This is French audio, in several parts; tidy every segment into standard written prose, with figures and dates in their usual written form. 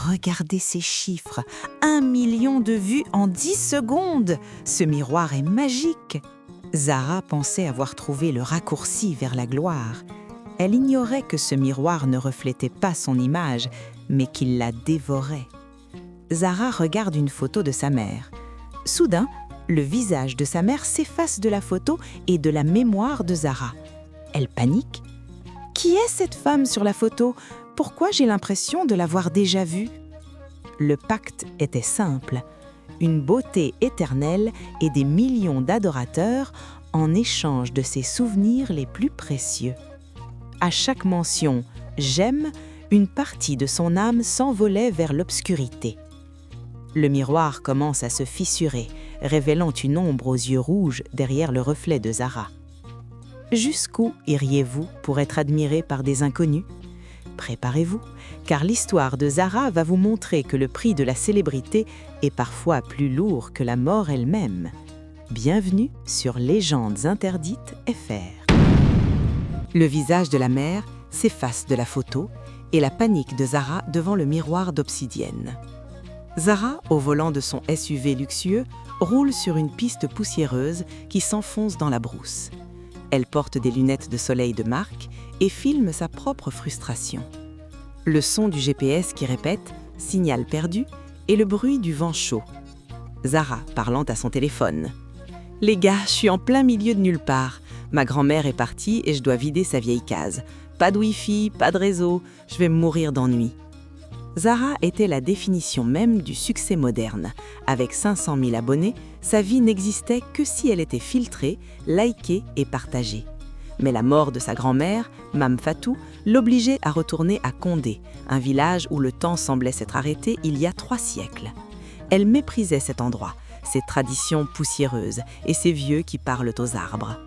Regardez ces chiffres, 1 million de vues en 10 secondes. Ce miroir est magique. Zara pensait avoir trouvé le raccourci vers la gloire. Elle ignorait que ce miroir ne reflétait pas son image, mais qu'il la dévorait. Zara regarde une photo de sa mère. Soudain, le visage de sa mère s'efface de la photo et de la mémoire de Zara. Elle panique. Qui est cette femme sur la photo ? Pourquoi j'ai l'impression de l'avoir déjà vue ? Le pacte était simple. Une beauté éternelle et des millions d'adorateurs en échange de ses souvenirs les plus précieux. À chaque mention « j'aime », une partie de son âme s'envolait vers l'obscurité. Le miroir commence à se fissurer, révélant une ombre aux yeux rouges derrière le reflet de Zara. Jusqu'où iriez-vous pour être admiré par des inconnus ? Préparez-vous, car l'histoire de Zara va vous montrer que le prix de la célébrité est parfois plus lourd que la mort elle-même. Bienvenue sur Légendes interdites FR. Le visage de la mère s'efface de la photo et la panique de Zara devant le miroir d'obsidienne. Zara, au volant de son SUV luxueux, roule sur une piste poussiéreuse qui s'enfonce dans la brousse. Elle porte des lunettes de soleil de marque et filme sa propre frustration. Le son du GPS qui répète « signal perdu » et le bruit du vent chaud. Zara parlant à son téléphone. « Les gars, je suis en plein milieu de nulle part. Ma grand-mère est partie et je dois vider sa vieille case. Pas de Wi-Fi, pas de réseau, je vais mourir d'ennui. » Zara était la définition même du succès moderne. Avec 500 000 abonnés, sa vie n'existait que si elle était filtrée, likée et partagée. Mais la mort de sa grand-mère, Mame Fatou, l'obligeait à retourner à Condé, un village où le temps semblait s'être arrêté il y a 3 siècles. Elle méprisait cet endroit, ses traditions poussiéreuses et ses vieux qui parlent aux arbres.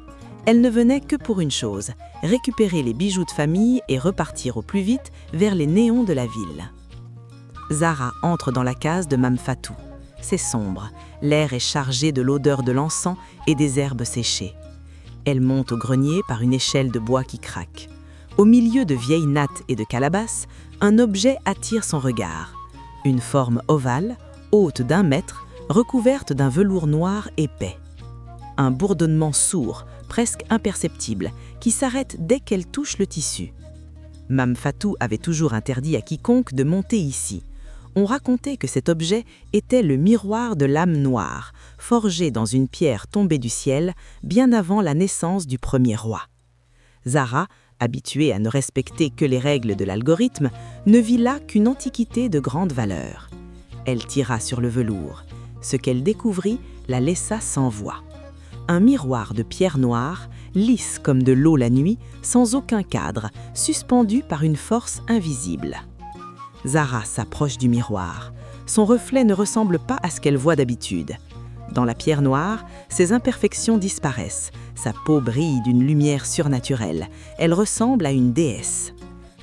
Elle ne venait que pour une chose, récupérer les bijoux de famille et repartir au plus vite vers les néons de la ville. Zara entre dans la case de Mame Fatou. C'est sombre, l'air est chargé de l'odeur de l'encens et des herbes séchées. Elle monte au grenier par une échelle de bois qui craque. Au milieu de vieilles nattes et de calebasses, un objet attire son regard. Une forme ovale, haute d'1 mètre, recouverte d'un velours noir épais. Un bourdonnement sourd, presque imperceptible, qui s'arrête dès qu'elle touche le tissu. Mame Fatou avait toujours interdit à quiconque de monter ici. On racontait que cet objet était le miroir de l'âme noire, forgé dans une pierre tombée du ciel bien avant la naissance du premier roi. Zara, habituée à ne respecter que les règles de l'algorithme, ne vit là qu'une antiquité de grande valeur. Elle tira sur le velours. Ce qu'elle découvrit la laissa sans voix. Un miroir de pierre noire, lisse comme de l'eau la nuit, sans aucun cadre, suspendu par une force invisible. Zara s'approche du miroir. Son reflet ne ressemble pas à ce qu'elle voit d'habitude. Dans la pierre noire, ses imperfections disparaissent. Sa peau brille d'une lumière surnaturelle. Elle ressemble à une déesse.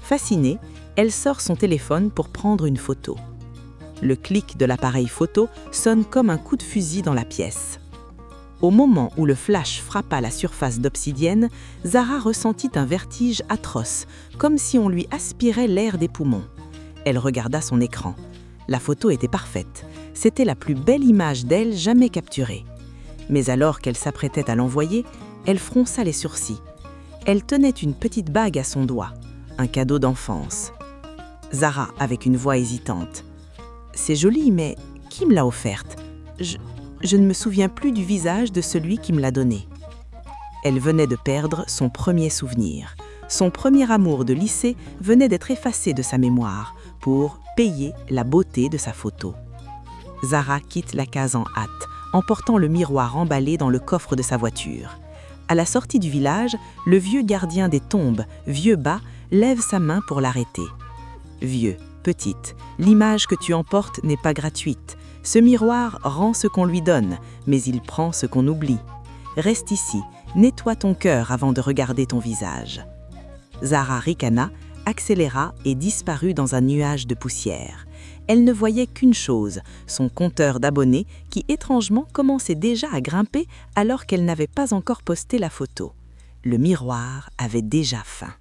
Fascinée, elle sort son téléphone pour prendre une photo. Le clic de l'appareil photo sonne comme un coup de fusil dans la pièce. Au moment où le flash frappa la surface d'obsidienne, Zara ressentit un vertige atroce, comme si on lui aspirait l'air des poumons. Elle regarda son écran. La photo était parfaite. C'était la plus belle image d'elle jamais capturée. Mais alors qu'elle s'apprêtait à l'envoyer, elle fronça les sourcils. Elle tenait une petite bague à son doigt, un cadeau d'enfance. Zara, avec une voix hésitante. « C'est joli, mais qui me l'a offerte ? Je ne me souviens plus du visage de celui qui me l'a donnée. » Elle venait de perdre son premier souvenir. Son premier amour de lycée venait d'être effacé de sa mémoire pour payer la beauté de sa photo. Zara quitte la case en hâte, emportant le miroir emballé dans le coffre de sa voiture. À la sortie du village, le vieux gardien des tombes, Vieux Bas, lève sa main pour l'arrêter. « Vieux, petite, l'image que tu emportes n'est pas gratuite. Ce miroir rend ce qu'on lui donne, mais il prend ce qu'on oublie. Reste ici, nettoie ton cœur avant de regarder ton visage. » Zara ricana, accéléra et disparut dans un nuage de poussière. Elle ne voyait qu'une chose, son compteur d'abonnés qui étrangement commençait déjà à grimper alors qu'elle n'avait pas encore posté la photo. Le miroir avait déjà faim.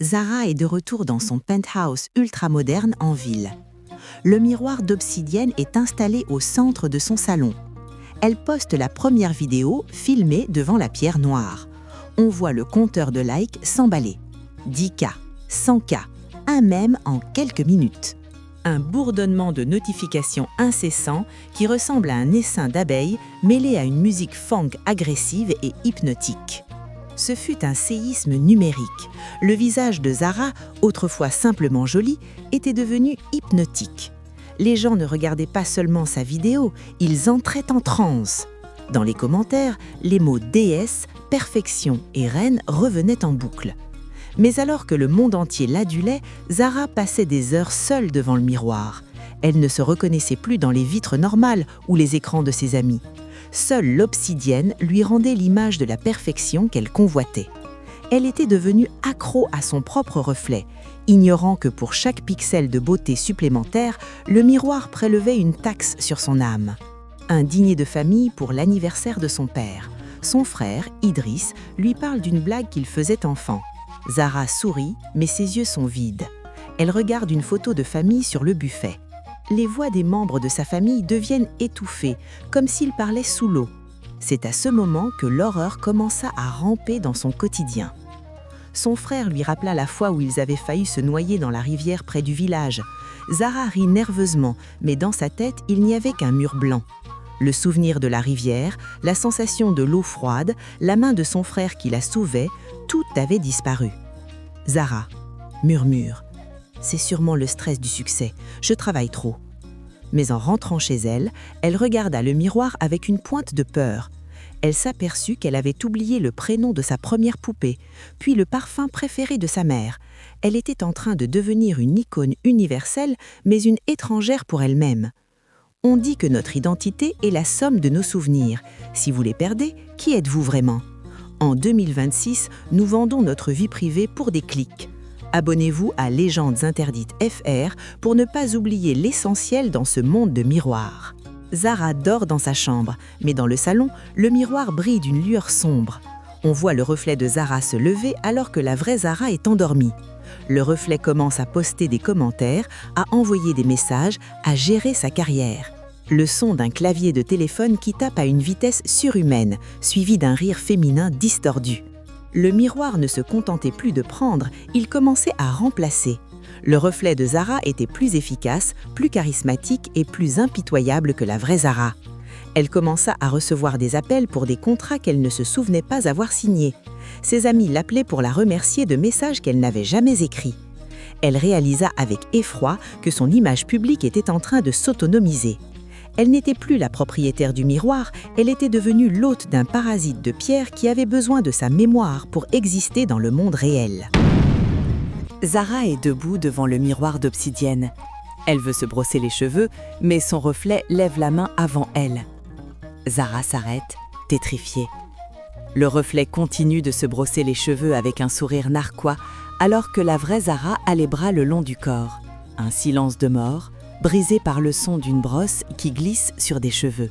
Zara est de retour dans son penthouse ultramoderne en ville. Le miroir d'obsidienne est installé au centre de son salon. Elle poste la première vidéo filmée devant la pierre noire. On voit le compteur de likes s'emballer. 10K, 100K, un mème en quelques minutes. Un bourdonnement de notifications incessant qui ressemble à un essaim d'abeilles mêlé à une musique funk agressive et hypnotique. Ce fut un séisme numérique. Le visage de Zara, autrefois simplement joli, était devenu hypnotique. Les gens ne regardaient pas seulement sa vidéo, ils entraient en transe. Dans les commentaires, les mots déesse, perfection et reine revenaient en boucle. Mais alors que le monde entier l'adulait, Zara passait des heures seule devant le miroir. Elle ne se reconnaissait plus dans les vitres normales ou les écrans de ses amis. Seule l'obsidienne lui rendait l'image de la perfection qu'elle convoitait. Elle était devenue accro à son propre reflet, ignorant que pour chaque pixel de beauté supplémentaire, le miroir prélevait une taxe sur son âme. Un dîner de famille pour l'anniversaire de son père. Son frère, Idriss, lui parle d'une blague qu'il faisait enfant. Zara sourit, mais ses yeux sont vides. Elle regarde une photo de famille sur le buffet. Les voix des membres de sa famille deviennent étouffées, comme s'ils parlaient sous l'eau. C'est à ce moment que l'horreur commença à ramper dans son quotidien. Son frère lui rappela la fois où ils avaient failli se noyer dans la rivière près du village. Zara rit nerveusement, mais dans sa tête, il n'y avait qu'un mur blanc. Le souvenir de la rivière, la sensation de l'eau froide, la main de son frère qui la souvait, tout avait disparu. Zara murmure. C'est sûrement le stress du succès, je travaille trop. Mais en rentrant chez elle, elle regarda le miroir avec une pointe de peur. Elle s'aperçut qu'elle avait oublié le prénom de sa première poupée, puis le parfum préféré de sa mère. Elle était en train de devenir une icône universelle, mais une étrangère pour elle-même. On dit que notre identité est la somme de nos souvenirs. Si vous les perdez, qui êtes-vous vraiment ? En 2026, nous vendons notre vie privée pour des clics. Abonnez-vous à Légendes Interdites FR pour ne pas oublier l'essentiel dans ce monde de miroirs. Zara dort dans sa chambre, mais dans le salon, le miroir brille d'une lueur sombre. On voit le reflet de Zara se lever alors que la vraie Zara est endormie. Le reflet commence à poster des commentaires, à envoyer des messages, à gérer sa carrière. Le son d'un clavier de téléphone qui tape à une vitesse surhumaine, suivi d'un rire féminin distordu. Le miroir ne se contentait plus de prendre, il commençait à remplacer. Le reflet de Zara était plus efficace, plus charismatique et plus impitoyable que la vraie Zara. Elle commença à recevoir des appels pour des contrats qu'elle ne se souvenait pas avoir signés. Ses amis l'appelaient pour la remercier de messages qu'elle n'avait jamais écrits. Elle réalisa avec effroi que son image publique était en train de s'autonomiser. Elle n'était plus la propriétaire du miroir, elle était devenue l'hôte d'un parasite de pierre qui avait besoin de sa mémoire pour exister dans le monde réel. Zara est debout devant le miroir d'obsidienne. Elle veut se brosser les cheveux, mais son reflet lève la main avant elle. Zara s'arrête, pétrifiée. Le reflet continue de se brosser les cheveux avec un sourire narquois, alors que la vraie Zara a les bras le long du corps. Un silence de mort, brisé par le son d'une brosse qui glisse sur des cheveux.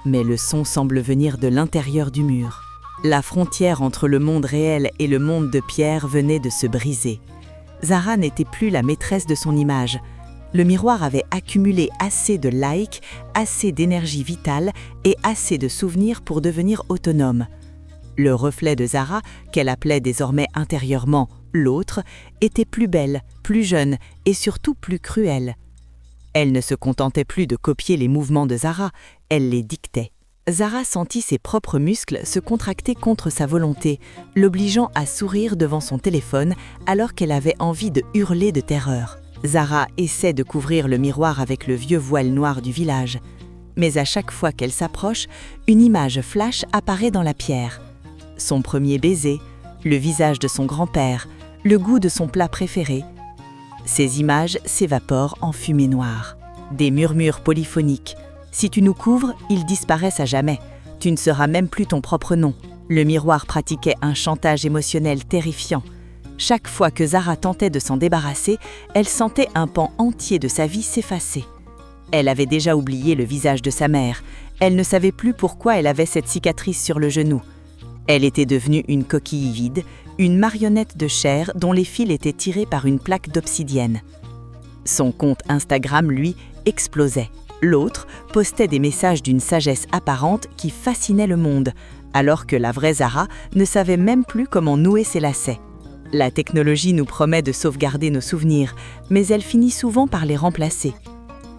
Mais le son semble venir de l'intérieur du mur. La frontière entre le monde réel et le monde de pierre venait de se briser. Zara n'était plus la maîtresse de son image. Le miroir avait accumulé assez de likes, assez d'énergie vitale et assez de souvenirs pour devenir autonome. Le reflet de Zara, qu'elle appelait désormais intérieurement « l'autre », était plus belle, plus jeune et surtout plus cruelle. Elle ne se contentait plus de copier les mouvements de Zara, elle les dictait. Zara sentit ses propres muscles se contracter contre sa volonté, l'obligeant à sourire devant son téléphone alors qu'elle avait envie de hurler de terreur. Zara essaie de couvrir le miroir avec le vieux voile noir du village. Mais à chaque fois qu'elle s'approche, une image flash apparaît dans la pierre. Son premier baiser, le visage de son grand-père, le goût de son plat préféré. Ces images s'évaporent en fumée noire. Des murmures polyphoniques. Si tu nous couvres, ils disparaissent à jamais. Tu ne seras même plus ton propre nom. Le miroir pratiquait un chantage émotionnel terrifiant. Chaque fois que Zara tentait de s'en débarrasser, elle sentait un pan entier de sa vie s'effacer. Elle avait déjà oublié le visage de sa mère. Elle ne savait plus pourquoi elle avait cette cicatrice sur le genou. Elle était devenue une coquille vide, une marionnette de chair dont les fils étaient tirés par une plaque d'obsidienne. Son compte Instagram, lui, explosait. L'autre postait des messages d'une sagesse apparente qui fascinait le monde, alors que la vraie Zara ne savait même plus comment nouer ses lacets. La technologie nous promet de sauvegarder nos souvenirs, mais elle finit souvent par les remplacer.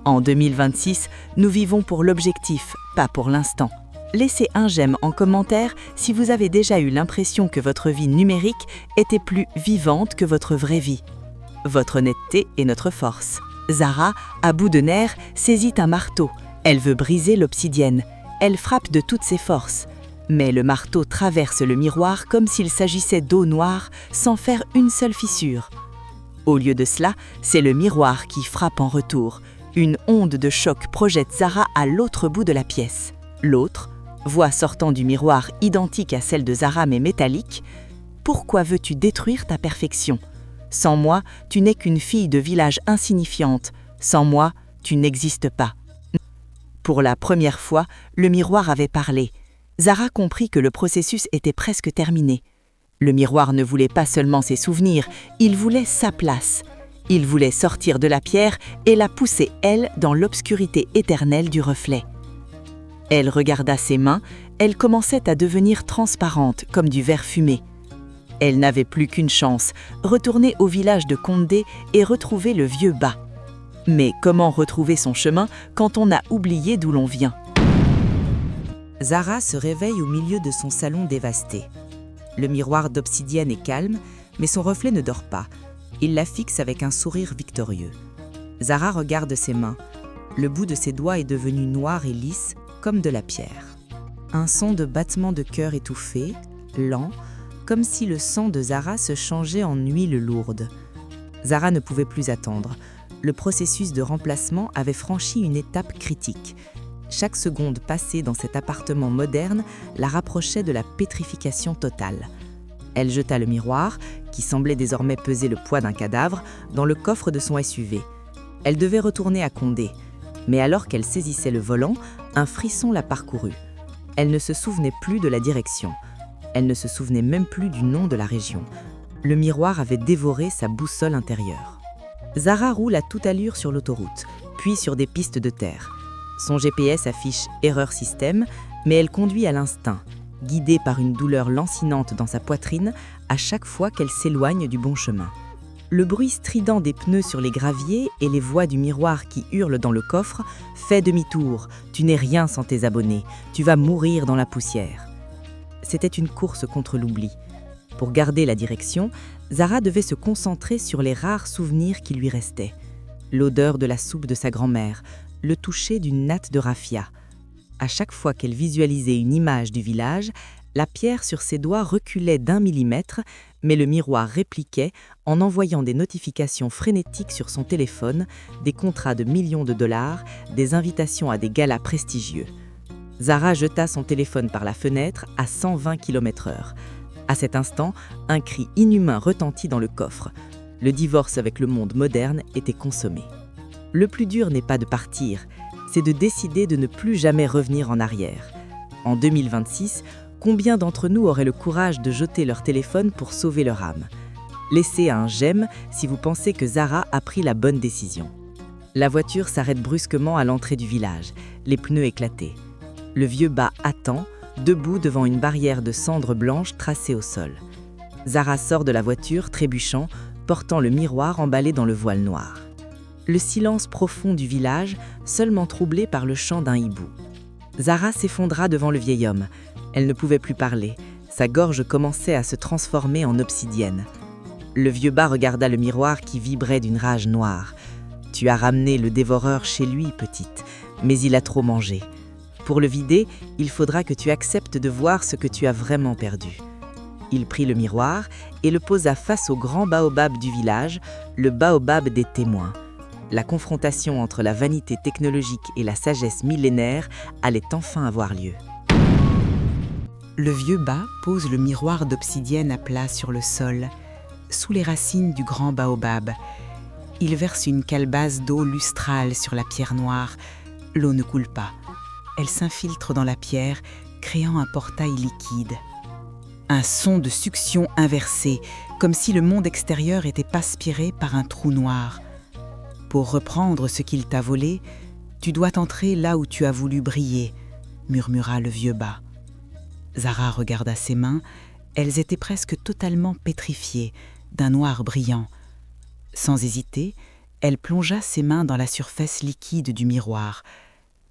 En 2026, nous vivons pour l'objectif, pas pour l'instant. Laissez un j'aime en commentaire si vous avez déjà eu l'impression que votre vie numérique était plus vivante que votre vraie vie. Votre honnêteté est notre force. Zara, à bout de nerfs, saisit un marteau. Elle veut briser l'obsidienne. Elle frappe de toutes ses forces. Mais le marteau traverse le miroir comme s'il s'agissait d'eau noire sans faire une seule fissure. Au lieu de cela, c'est le miroir qui frappe en retour. Une onde de choc projette Zara à l'autre bout de la pièce. L'autre, voix sortant du miroir identique à celle de Zara mais métallique, « Pourquoi veux-tu détruire ta perfection ? Sans moi, tu n'es qu'une fille de village insignifiante. Sans moi, tu n'existes pas. » Pour la première fois, le miroir avait parlé. Zara comprit que le processus était presque terminé. Le miroir ne voulait pas seulement ses souvenirs, il voulait sa place. Il voulait sortir de la pierre et la pousser, elle, dans l'obscurité éternelle du reflet. Elle regarda ses mains, elles commençaient à devenir transparentes comme du verre fumé. Elle n'avait plus qu'une chance, retourner au village de Condé et retrouver le vieux bas. Mais comment retrouver son chemin quand on a oublié d'où l'on vient ? Zara se réveille au milieu de son salon dévasté. Le miroir d'obsidienne est calme, mais son reflet ne dort pas. Il la fixe avec un sourire victorieux. Zara regarde ses mains. Le bout de ses doigts est devenu noir et lisse, comme de la pierre. Un son de battement de cœur étouffé, lent, comme si le sang de Zara se changeait en huile lourde. Zara ne pouvait plus attendre. Le processus de remplacement avait franchi une étape critique. Chaque seconde passée dans cet appartement moderne la rapprochait de la pétrification totale. Elle jeta le miroir, qui semblait désormais peser le poids d'un cadavre, dans le coffre de son SUV. Elle devait retourner à Condé. Mais alors qu'elle saisissait le volant, un frisson la parcourut. Elle ne se souvenait plus de la direction. Elle ne se souvenait même plus du nom de la région. Le miroir avait dévoré sa boussole intérieure. Zara roule à toute allure sur l'autoroute, puis sur des pistes de terre. Son GPS affiche « Erreur système », mais elle conduit à l'instinct, guidée par une douleur lancinante dans sa poitrine à chaque fois qu'elle s'éloigne du bon chemin. Le bruit strident des pneus sur les graviers et les voix du miroir qui hurlent dans le coffre « Fais demi-tour, tu n'es rien sans tes abonnés, tu vas mourir dans la poussière ». C'était une course contre l'oubli. Pour garder la direction, Zara devait se concentrer sur les rares souvenirs qui lui restaient. L'odeur de la soupe de sa grand-mère, le toucher d'une natte de raffia. À chaque fois qu'elle visualisait une image du village, la pierre sur ses doigts reculait d'1 millimètre, mais le miroir répliquait en envoyant des notifications frénétiques sur son téléphone, des contrats de millions de dollars, des invitations à des galas prestigieux. Zara jeta son téléphone par la fenêtre à 120 km/h. À cet instant, un cri inhumain retentit dans le coffre. Le divorce avec le monde moderne était consommé. Le plus dur n'est pas de partir, c'est de décider de ne plus jamais revenir en arrière. En 2026, combien d'entre nous auraient le courage de jeter leur téléphone pour sauver leur âme ? Laissez un j'aime si vous pensez que Zara a pris la bonne décision. La voiture s'arrête brusquement à l'entrée du village, les pneus éclatés. Le vieux bas attend, debout devant une barrière de cendres blanches tracée au sol. Zara sort de la voiture, trébuchant, portant le miroir emballé dans le voile noir. Le silence profond du village, seulement troublé par le chant d'un hibou. Zara s'effondra devant le vieil homme. Elle ne pouvait plus parler. Sa gorge commençait à se transformer en obsidienne. Le vieux bas regarda le miroir qui vibrait d'une rage noire. « Tu as ramené le dévoreur chez lui, petite, mais il a trop mangé. Pour le vider, il faudra que tu acceptes de voir ce que tu as vraiment perdu. » Il prit le miroir et le posa face au grand baobab du village, le baobab des témoins. La confrontation entre la vanité technologique et la sagesse millénaire allait enfin avoir lieu. Le vieux bas pose le miroir d'obsidienne à plat sur le sol, sous les racines du grand baobab. Il verse une calebasse d'eau lustrale sur la pierre noire. L'eau ne coule pas. Elle s'infiltre dans la pierre, créant un portail liquide. Un son de succion inversé, comme si le monde extérieur était aspiré par un trou noir. Pour reprendre ce qu'il t'a volé, tu dois t'entrer là où tu as voulu briller, murmura le vieux bas. Zara regarda ses mains, elles étaient presque totalement pétrifiées, d'un noir brillant. Sans hésiter, elle plongea ses mains dans la surface liquide du miroir.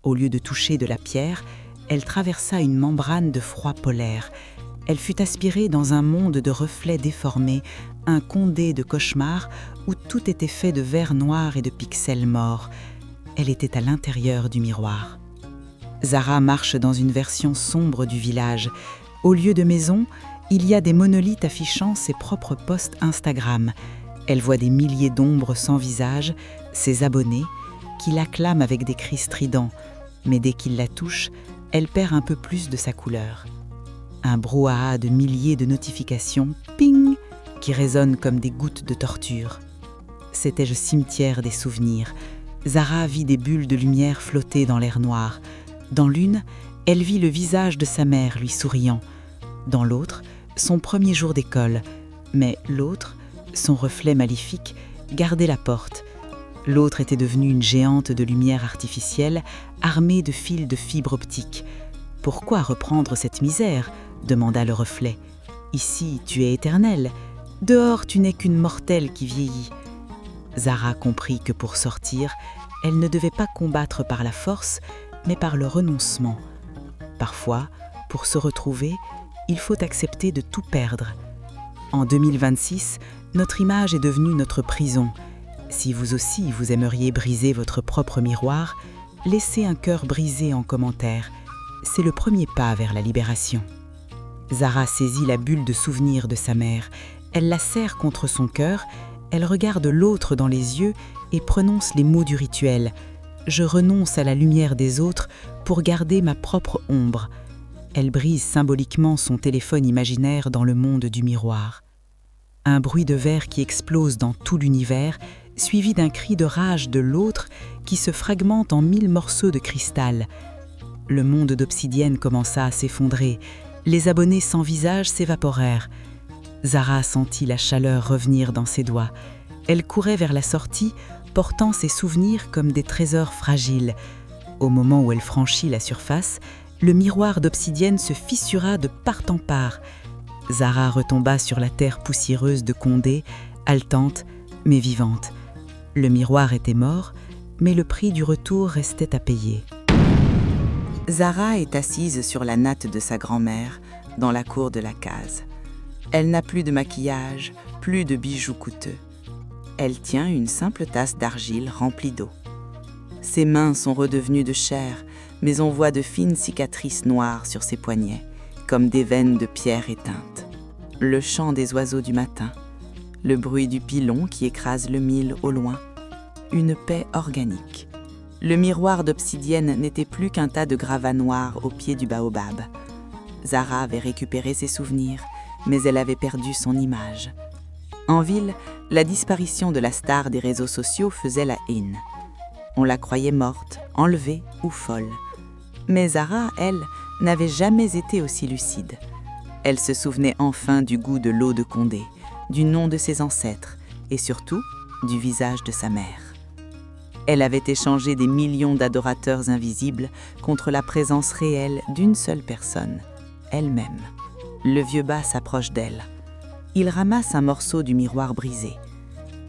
Au lieu de toucher de la pierre, elle traversa une membrane de froid polaire. Elle fut aspirée dans un monde de reflets déformés, un condé de cauchemars où tout était fait de verre noir et de pixels morts. Elle était à l'intérieur du miroir. Zara marche dans une version sombre du village. Au lieu de maisons, il y a des monolithes affichant ses propres posts Instagram. Elle voit des milliers d'ombres sans visage, ses abonnés, qui l'acclament avec des cris stridents. Mais dès qu'il la touche, elle perd un peu plus de sa couleur. Un brouhaha de milliers de notifications, ping, qui résonnent comme des gouttes de torture. C'était le cimetière des souvenirs. Zara vit des bulles de lumière flotter dans l'air noir. Dans l'une, elle vit le visage de sa mère lui souriant. Dans l'autre, son premier jour d'école. Mais l'autre, son reflet maléfique, gardait la porte. L'autre était devenue une géante de lumière artificielle, armée de fils de fibre optique. « Pourquoi reprendre cette misère ?» demanda le reflet. « Ici, tu es éternel. Dehors, tu n'es qu'une mortelle qui vieillit. » Zara comprit que pour sortir, elle ne devait pas combattre par la force, mais par le renoncement. Parfois, pour se retrouver, il faut accepter de tout perdre. En 2026, notre image est devenue notre prison. Si vous aussi vous aimeriez briser votre propre miroir, laissez un cœur brisé en commentaire. C'est le premier pas vers la libération. Zara saisit la bulle de souvenir de sa mère. Elle la serre contre son cœur, elle regarde l'autre dans les yeux et prononce les mots du rituel. « Je renonce à la lumière des autres pour garder ma propre ombre. » Elle brise symboliquement son téléphone imaginaire dans le monde du miroir. Un bruit de verre qui explose dans tout l'univers, suivi d'un cri de rage de l'autre qui se fragmente en 1000 morceaux de cristal. Le monde d'obsidienne commença à s'effondrer. Les abonnés sans visage s'évaporèrent. Zara sentit la chaleur revenir dans ses doigts. Elle courait vers la sortie, portant ses souvenirs comme des trésors fragiles. Au moment où elle franchit la surface, le miroir d'obsidienne se fissura de part en part. Zara retomba sur la terre poussiéreuse de Condé, haletante mais vivante. Le miroir était mort, mais le prix du retour restait à payer. Zara est assise sur la natte de sa grand-mère, dans la cour de la case. Elle n'a plus de maquillage, plus de bijoux coûteux. Elle tient une simple tasse d'argile remplie d'eau. Ses mains sont redevenues de chair, mais on voit de fines cicatrices noires sur ses poignets, comme des veines de pierre éteintes. Le chant des oiseaux du matin, le bruit du pilon qui écrase le mil au loin, une paix organique. Le miroir d'obsidienne n'était plus qu'un tas de gravats noirs au pied du baobab. Zara avait récupéré ses souvenirs, mais elle avait perdu son image. En ville, la disparition de la star des réseaux sociaux faisait la haine. On la croyait morte, enlevée ou folle. Mais Zara, elle, n'avait jamais été aussi lucide. Elle se souvenait enfin du goût de l'eau de Condé, du nom de ses ancêtres et surtout du visage de sa mère. Elle avait échangé des millions d'adorateurs invisibles contre la présence réelle d'une seule personne, elle-même. Le vieux bas s'approche d'elle. Il ramasse un morceau du miroir brisé.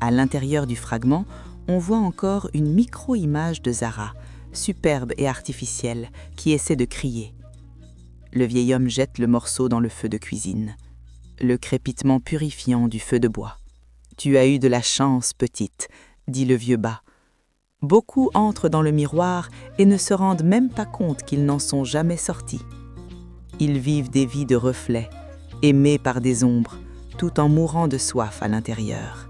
À l'intérieur du fragment, on voit encore une micro-image de Zara, superbe et artificielle, qui essaie de crier. Le vieil homme jette le morceau dans le feu de cuisine. Le crépitement purifiant du feu de bois. « Tu as eu de la chance, petite », dit le vieux bas. Beaucoup entrent dans le miroir et ne se rendent même pas compte qu'ils n'en sont jamais sortis. Ils vivent des vies de reflets, aimés par des ombres, tout en mourant de soif à l'intérieur.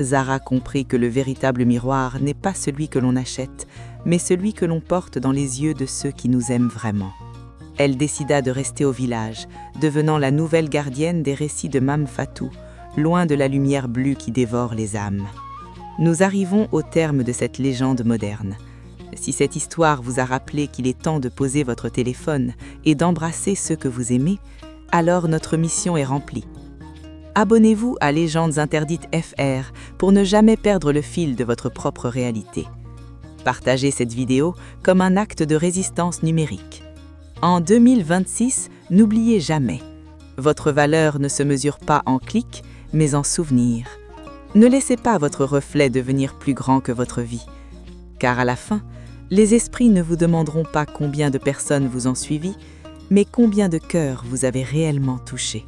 Zara comprit que le véritable miroir n'est pas celui que l'on achète, mais celui que l'on porte dans les yeux de ceux qui nous aiment vraiment. Elle décida de rester au village, devenant la nouvelle gardienne des récits de Mame Fatou, loin de la lumière bleue qui dévore les âmes. Nous arrivons au terme de cette légende moderne. Si cette histoire vous a rappelé qu'il est temps de poser votre téléphone et d'embrasser ceux que vous aimez, alors notre mission est remplie. Abonnez-vous à Légendes Interdites FR pour ne jamais perdre le fil de votre propre réalité. Partagez cette vidéo comme un acte de résistance numérique. En 2026, n'oubliez jamais, votre valeur ne se mesure pas en clics, mais en souvenirs. Ne laissez pas votre reflet devenir plus grand que votre vie, car à la fin, les esprits ne vous demanderont pas combien de personnes vous ont suivi, mais combien de cœurs vous avez réellement touché.